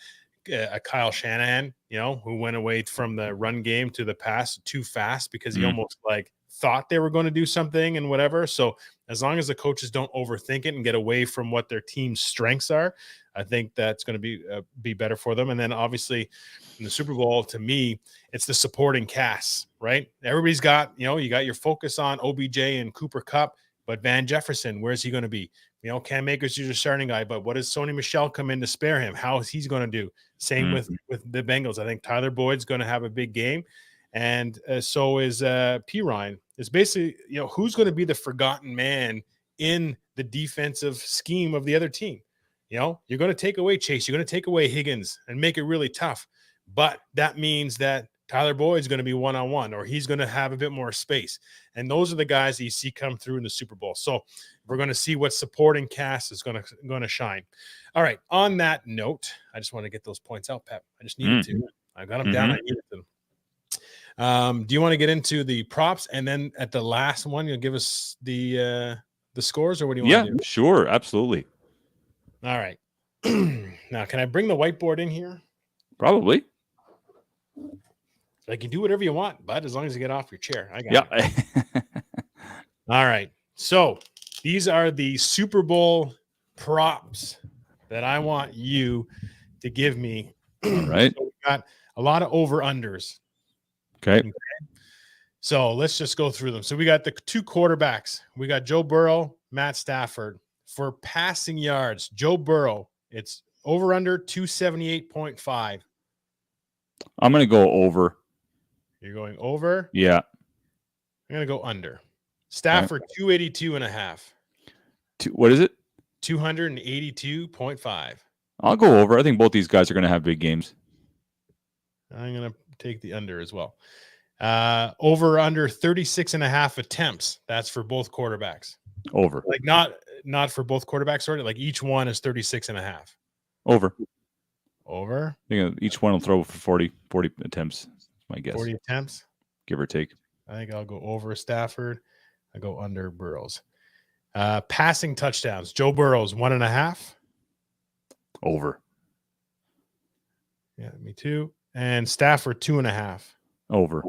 Speaker 3: Kyle Shanahan, who went away from the run game to the pass too fast because he almost thought they were going to do something and whatever. So as long as the coaches don't overthink it and get away from what their team's strengths are, I think that's going to be better for them. And then obviously in the Super Bowl, to me, it's the supporting cast, right? Everybody's got, you got your focus on OBJ and Cooper Kupp, but Van Jefferson, where's he going to be? Cam Akers is your starting guy, but what does Sony Michel come in to spare him? How is he going to do? Same with the Bengals. I think Tyler Boyd's going to have a big game, and so is P. Ryan. It's basically, who's going to be the forgotten man in the defensive scheme of the other team. You're going to take away Chase. You're going to take away Higgins and make it really tough. But that means that Tyler Boyd's going to be one-on-one, or he's going to have a bit more space. And those are the guys that you see come through in the Super Bowl. So we're going to see what supporting cast is going to shine. All right. On that note, I just want to get those points out, Pep. I just needed to. I got them down. I needed them. Do you want to get into the props, and then at the last one, you'll give us the scores, or what do you want to do?
Speaker 2: Yeah, sure. Absolutely.
Speaker 3: All right. Now, can I bring the whiteboard in here?
Speaker 2: Probably.
Speaker 3: You can do whatever you want, bud, as long as you get off your chair. I got it. All right. So these are the Super Bowl props that I want you to give me.
Speaker 2: All right.
Speaker 3: So we got a lot of over-unders.
Speaker 2: Okay.
Speaker 3: So let's just go through them. So we got the 2 quarterbacks. We got Joe Burrow, Matt Stafford. For passing yards, Joe Burrow, it's over-under 278.5.
Speaker 2: I'm going to go over.
Speaker 3: You're going over?
Speaker 2: Yeah.
Speaker 3: I'm going to go under. Stafford, 282.5.
Speaker 2: What is it?
Speaker 3: 282.5.
Speaker 2: I'll go over. I think both these guys are going to have big games.
Speaker 3: I'm going to take the under as well. Over under 36.5 attempts. That's for both quarterbacks.
Speaker 2: Over.
Speaker 3: Not for both quarterbacks, sorry. Like each one is 36.5.
Speaker 2: Over.
Speaker 3: Over.
Speaker 2: I think each one will throw for 40 attempts. That's my guess.
Speaker 3: 40 attempts.
Speaker 2: Give or take.
Speaker 3: I think I'll go over Stafford. I go under Burrows. Passing touchdowns. Joe Burrows, 1.5.
Speaker 2: Over.
Speaker 3: Yeah, me too. And Stafford, 2.5.
Speaker 2: Over.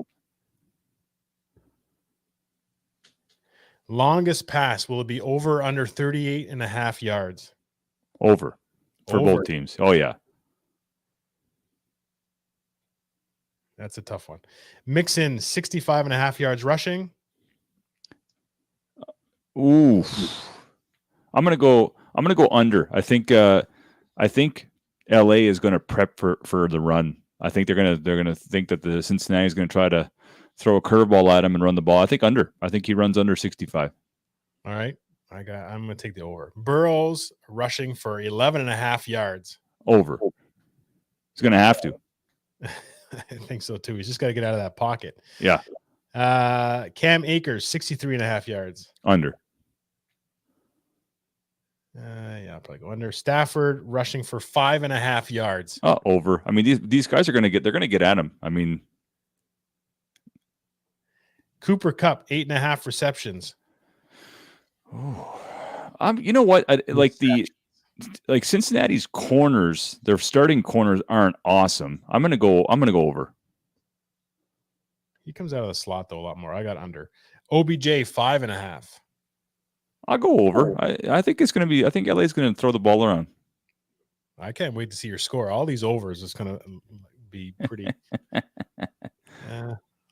Speaker 3: Longest pass, will it be over or under 38.5 yards?
Speaker 2: Over. For
Speaker 3: Over.
Speaker 2: both teams. Oh, yeah.
Speaker 3: That's a tough one. Mixon, 65.5 yards rushing.
Speaker 2: Ooh. I'm gonna go under. I think LA is going to prep for the run. I think they're gonna think that the Cincinnati is going to try to throw a curveball at him and run the ball. I think under. I think he runs under 65.
Speaker 3: All right. I'm going to take the over. Burrows rushing for 11.5 yards.
Speaker 2: Over. He's going to have to.
Speaker 3: I think so too. He's just got to get out of that pocket.
Speaker 2: Yeah.
Speaker 3: Cam Akers, 63.5 yards.
Speaker 2: Under.
Speaker 3: Yeah, I'll probably go under. Stafford rushing for 5.5 yards.
Speaker 2: Over. I mean, these guys are going to get at him. I mean,
Speaker 3: Cooper Kupp, 8.5 receptions.
Speaker 2: you know what? Like Cincinnati's corners, their starting corners aren't awesome. I'm gonna go over.
Speaker 3: He comes out of the slot though a lot more. I got under. OBJ 5.5.
Speaker 2: I'll go over. I think it's gonna be. I think LA's gonna throw the ball around.
Speaker 3: I can't wait to see your score. All these overs is gonna be pretty.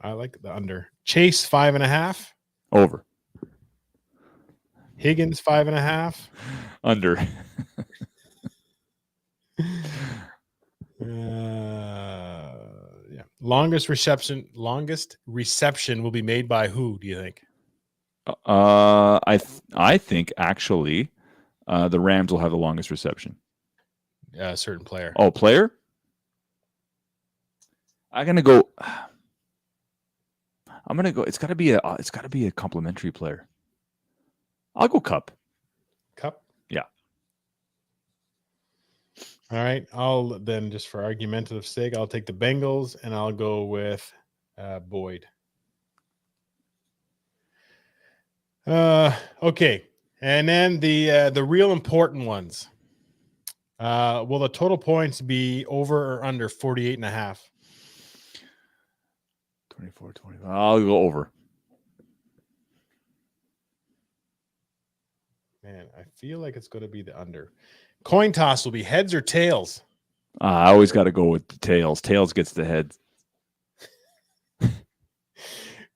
Speaker 3: I like the under. Chase 5.5.
Speaker 2: Over.
Speaker 3: Higgins 5.5.
Speaker 2: Under.
Speaker 3: Yeah. Longest reception will be made by who, do you think?
Speaker 2: I think actually the Rams will have the longest reception.
Speaker 3: A certain player.
Speaker 2: Oh, player? I'm gonna go. It's gotta be a complimentary player. I'll go Kupp.
Speaker 3: Kupp?
Speaker 2: Yeah.
Speaker 3: All right. I'll then, just for argumentative sake, I'll take the Bengals and I'll go with Boyd. Okay. And then the real important ones. Will the total points be over or under 48.5?
Speaker 2: 24, 25. I'll go over.
Speaker 3: Man, I feel like it's going to be the under. Coin toss will be heads or tails?
Speaker 2: I always got to go with the tails. Tails gets the head.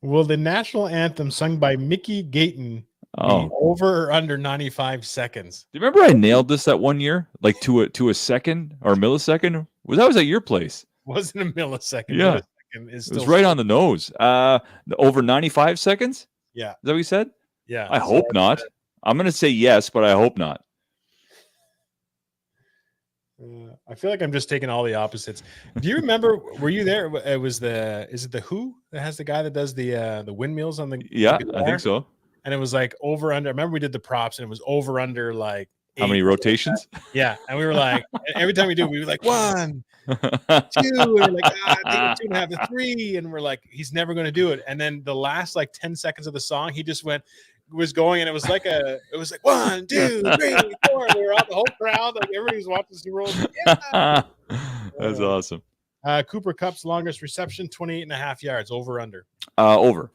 Speaker 3: Will the national anthem sung by Mickey Gayton be over or under 95 seconds?
Speaker 2: Do you remember I nailed this that one year? Like to a second or millisecond? Was at your place?
Speaker 3: Wasn't a millisecond.
Speaker 2: Yeah.
Speaker 3: Millisecond
Speaker 2: it was right on the nose. Over 95 seconds?
Speaker 3: Yeah.
Speaker 2: Is that what you said?
Speaker 3: Yeah.
Speaker 2: I hope not. I'm going to say yes, but I hope not.
Speaker 3: I feel like I'm just taking all the opposites. Do you remember? Were you there? It was is it the Who that has the guy that does the windmills on the
Speaker 2: Yeah,
Speaker 3: guitar?
Speaker 2: I think so.
Speaker 3: And it was like over under. I remember we did the props and it was over under like
Speaker 2: how many rotations?
Speaker 3: Yeah, and we were like every time we do, we were like 1, 2, and we're like I think 2.5 to 3, and we're like he's never going to do it. And then the last like 10 seconds of the song, he just was going, and it was like 1, 2, 3, 4. We were out the whole crowd, like everybody was watching the Super Bowl. Yeah.
Speaker 2: That's awesome.
Speaker 3: Cooper Kupp's longest reception, 28.5 yards. Over under.
Speaker 2: Over.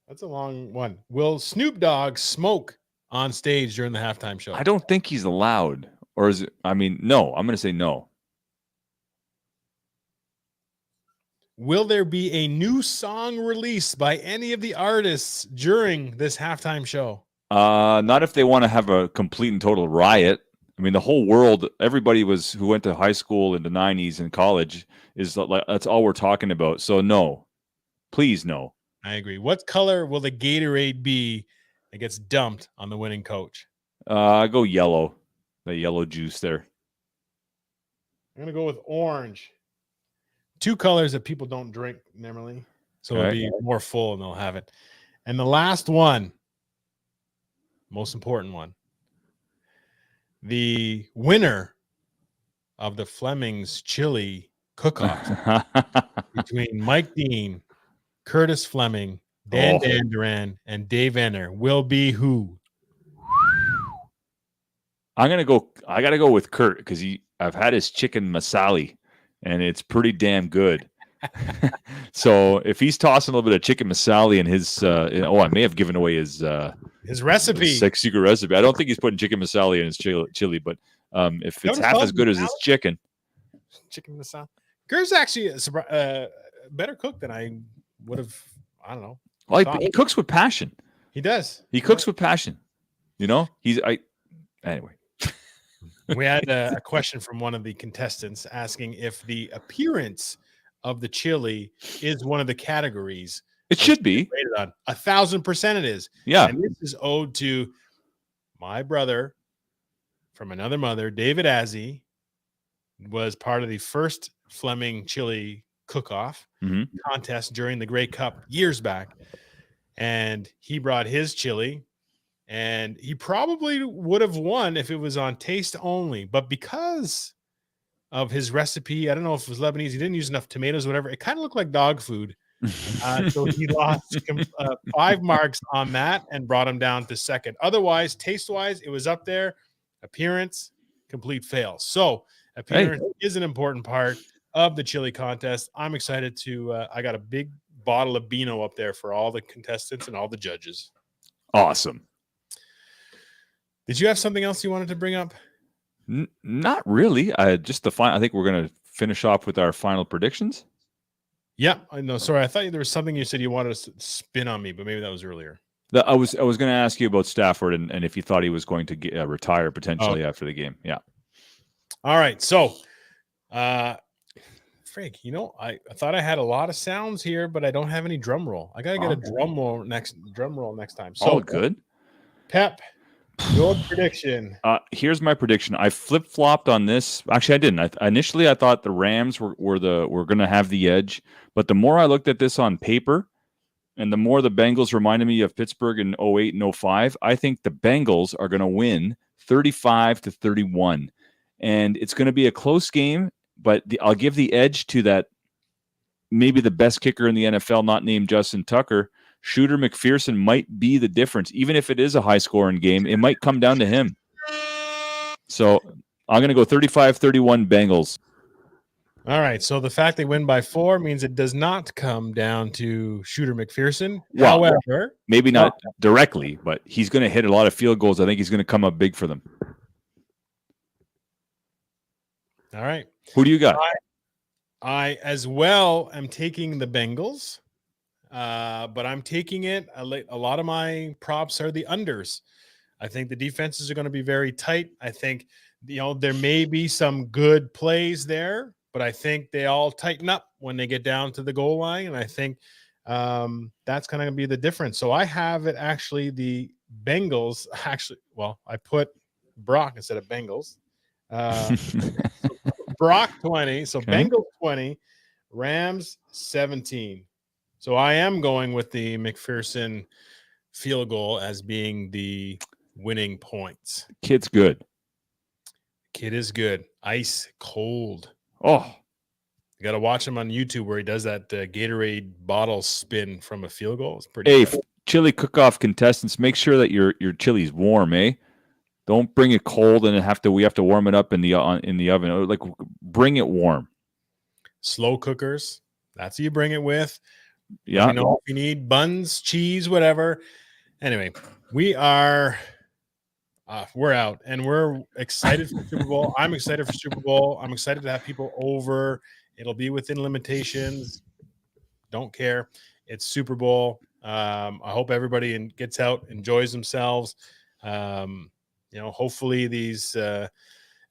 Speaker 3: That's a long one. Will Snoop Dogg smoke on stage during the halftime show?
Speaker 2: I don't think he's allowed. Or is it? I mean, no. I'm going to say no.
Speaker 3: Will there be a new song released by any of the artists during this halftime show?
Speaker 2: Not if they want to have a complete and total riot. I mean, the whole world, everybody who went to high school in the 90s and college is like, that's all we're talking about. So no, please no.
Speaker 3: I agree. What color will the Gatorade be that gets dumped on the winning coach?
Speaker 2: I go yellow. The yellow juice there.
Speaker 3: I'm going to go with orange. 2 colors that people don't drink normally. So it'll be more full and they'll have it. And the last one, most important one. The winner of the Fleming's Chili Cook-Off between Mike Dean, Curtis Fleming, Dan Duran, and Dave Enner will be who?
Speaker 2: I got to go with Kurt because I've had his chicken masala and it's pretty damn good. So if he's tossing a little bit of chicken masala in his, I may have given away his
Speaker 3: recipe,
Speaker 2: secret recipe. I don't think he's putting chicken masala in his chili, but if it's half as good as his chicken
Speaker 3: masala, Kurt's actually a better cook than I would have. I don't know.
Speaker 2: Well, he cooks with passion.
Speaker 3: He does.
Speaker 2: He cooks with passion. You know, anyway.
Speaker 3: We had a question from one of the contestants asking if the appearance of the chili is one of the categories.
Speaker 2: It should be.
Speaker 3: Rated on 1,000% it is.
Speaker 2: Yeah.
Speaker 3: And this is owed to my brother from another mother, David Azzi, was part of the first Fleming chili cook-off contest during the Grey Cup years back. And he brought his chili, and he probably would have won if it was on taste only. But because of his recipe, I don't know if it was Lebanese, he didn't use enough tomatoes, whatever. It kind of looked like dog food. So he lost 5 marks on that and brought him down to second. Otherwise, taste-wise, it was up there. Appearance, complete fail. So appearance is an important part of the chili contest. I'm excited to I got a big bottle of Beano up there for all the contestants and all the judges.
Speaker 2: Awesome.
Speaker 3: Did you have something else you wanted to bring up?
Speaker 2: Not really. I think we're going to finish off with our final predictions.
Speaker 3: Yeah, I know. Sorry, I thought there was something you said you wanted to spin on me, but maybe that was earlier.
Speaker 2: I was going to ask you about Stafford and if you thought he was going to retire potentially after the game. Yeah.
Speaker 3: All right. So, Frank, I thought I had a lot of sounds here, but I don't have any drum roll. I gotta get a drum roll next time. So
Speaker 2: good.
Speaker 3: Pep, your prediction.
Speaker 2: Here's my prediction. I flip-flopped on this. Actually, I didn't. Initially, I thought the Rams were going to have the edge, but the more I looked at this on paper, and the more the Bengals reminded me of Pittsburgh in 08 and 05, I think the Bengals are going to win 35-31. And it's going to be a close game, but I'll give the edge to that maybe the best kicker in the NFL, not named Justin Tucker. Shooter McPherson might be the difference. Even if it is a high-scoring game, it might come down to him. So I'm going to go 35-31 Bengals.
Speaker 3: All right, so the fact they win by 4 means it does not come down to Shooter McPherson.
Speaker 2: Well,
Speaker 3: however,
Speaker 2: maybe not directly, but he's going to hit a lot of field goals. I think he's going to come up big for them.
Speaker 3: All right.
Speaker 2: Who do you got?
Speaker 3: I as well am taking the Bengals, but I'm taking it. A lot of my props are the unders. I think the defenses are going to be very tight. I think there may be some good plays there, but I think they all tighten up when they get down to the goal line, and I think that's going to be the difference. So I have it actually the Bengals. Actually, well, I put Brock instead of Bengals. Brock 20, so okay. Bengals 20, Rams 17. So I am going with the McPherson field goal as being the winning points.
Speaker 2: Kid's good.
Speaker 3: Kid is good. Ice cold.
Speaker 2: Oh,
Speaker 3: you got to watch him on YouTube where he does that Gatorade bottle spin from a field goal. It's pretty good.
Speaker 2: Chili cook-off contestants, make sure that your chili's warm, eh? Don't bring it cold and we have to warm it up in the oven. Like, bring it warm.
Speaker 3: Slow cookers. That's who you bring it with.
Speaker 2: Yeah.
Speaker 3: If you need buns, cheese, whatever. Anyway, we're out and we're excited for Super Bowl. I'm excited for Super Bowl. I'm excited to have people over. It'll be within limitations. Don't care. It's Super Bowl. I hope everybody gets out, enjoys themselves. Hopefully these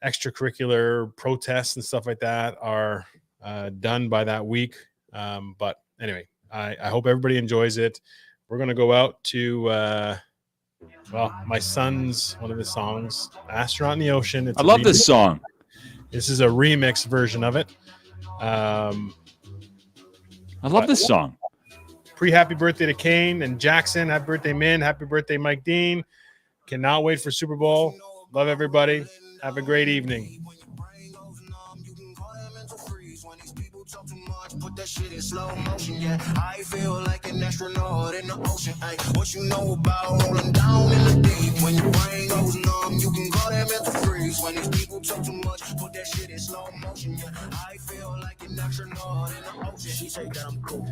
Speaker 3: extracurricular protests and stuff like that are done by that week. But anyway, I hope everybody enjoys it. We're going to go out to, my son's, one of his songs, Astronaut in the Ocean.
Speaker 2: I love this song.
Speaker 3: This is a remix version of it.
Speaker 2: I love this song.
Speaker 3: Happy birthday to Kane and Jackson. Happy birthday, Min. Happy birthday, Mike Dean. Cannot wait for Super Bowl. Love everybody. Have a great evening. Put that shit in slow motion, yeah. I feel like an astronaut in the ocean. Ay, what you know about rolling down in the deep? When your brain goes numb, you can call that mental freeze. When these people talk too much, put that shit in slow motion, yeah. I feel like an astronaut in the ocean.
Speaker 5: appreciate that I'm cool.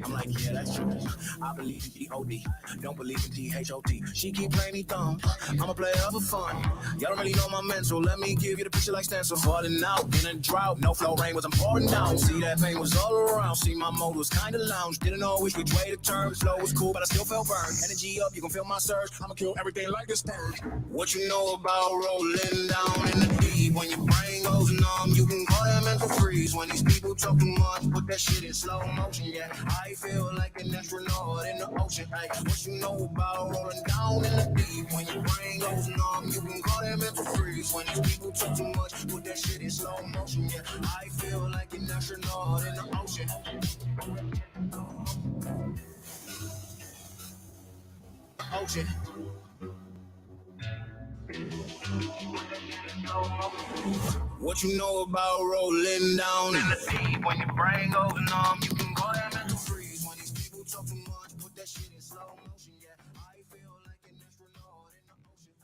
Speaker 5: I'm like, yeah, that's true. I believe in G-O-D, don't believe in G-H-O-T. She keep playing me dumb, I'm a player for fun. Y'all don't really know my mental, let me give you the picture like stencil. Falling out in a drought, no flow rain was I'm pouring down. See that pain was all around, see my mode was kinda lounge. Didn't know which way to turn, flow was cool, but I still felt burned. Energy up, you can feel my surge, I'ma kill everything like this purge. What you know about rolling down in the deep? When your brain goes numb, you can call that mental freeze. When these people talk too much, put that shit in slow motion, yeah. I feel like an astronaut in the ocean, hey. What you know about rolling down in the deep? When your brain goes numb, you can call that mental freeze. When these people talk too much, put that shit in slow motion, yeah. I feel like an astronaut in the ocean. Ocean. What you know about rolling down in the deep? When your brain goes numb, you can